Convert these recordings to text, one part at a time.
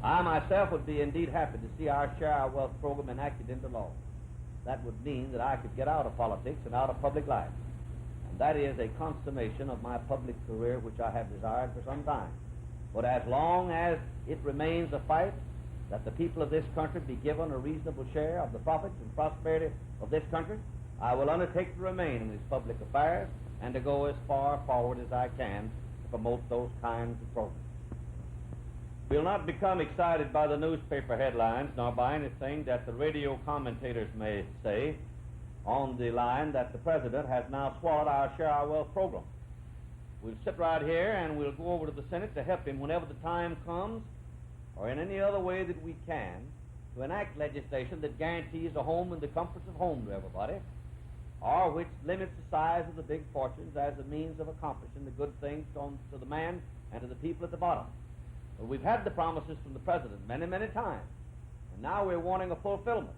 I myself would be indeed happy to see our share our wealth program enacted into law. That would mean that I could get out of politics and out of public life. And that is a consummation of my public career which I have desired for some time. But as long as it remains a fight that the people of this country be given a reasonable share of the profits and prosperity of this country, I will undertake to remain in these public affairs and to go as far forward as I can to promote those kinds of programs. We'll not become excited by the newspaper headlines nor by anything that the radio commentators may say on the line that the President has now swallowed our Share Our Wealth program. We'll sit right here and we'll go over to the Senate to help him whenever the time comes or in any other way that we can to enact legislation that guarantees a home and the comforts of home to everybody, or which limits the size of the big fortunes as a means of accomplishing the good things to the man and to the people at the bottom. Well, we've had the promises from the President many, many times, and now we're wanting a fulfillment.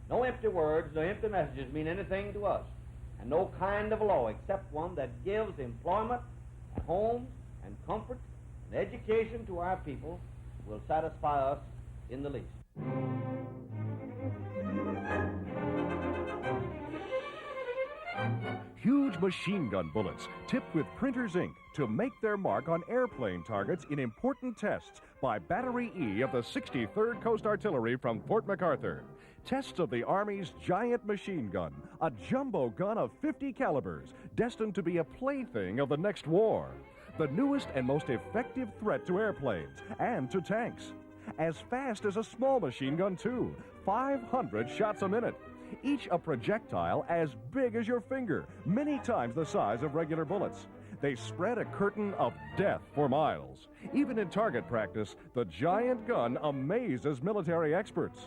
No empty words, no empty messages mean anything to us, and no kind of law except one that gives employment and homes and comfort and education to our people will satisfy us in the least. Huge machine gun bullets tipped with printer's ink to make their mark on airplane targets in important tests by Battery E of the 63rd Coast Artillery from Fort MacArthur. Tests of the Army's giant machine gun, a jumbo gun of 50 calibers, destined to be a plaything of the next war. The newest and most effective threat to airplanes and to tanks. As fast as a small machine gun, too, 500 shots a minute. Each a projectile as big as your finger, many times the size of regular bullets. They spread a curtain of death for miles. Even in target practice, the giant gun amazes military experts.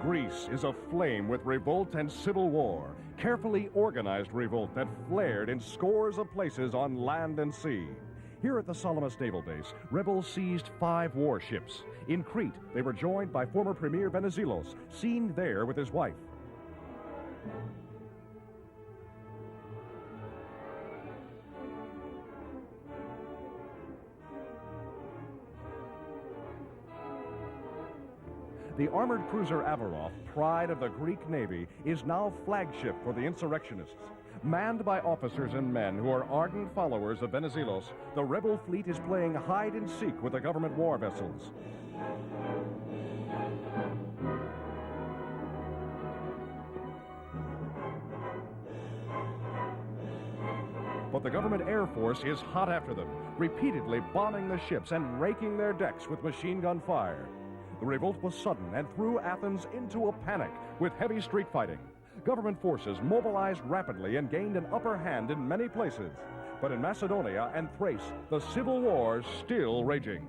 Greece is aflame with revolt and civil war, carefully organized revolt that flared in scores of places on land and sea. Here at the Salamis Naval Base, rebels seized 5 warships. In Crete, they were joined by former Premier Venizelos, seen there with his wife. The armored cruiser Averof, pride of the Greek Navy, is now flagship for the insurrectionists. Manned by officers and men who are ardent followers of Venizelos, the rebel fleet is playing hide-and-seek with the government war vessels. But the government Air Force is hot after them, repeatedly bombing the ships and raking their decks with machine gun fire. The revolt was sudden and threw Athens into a panic with heavy street fighting. Government forces mobilized rapidly and gained an upper hand in many places. But in Macedonia and Thrace, the civil war is still raging.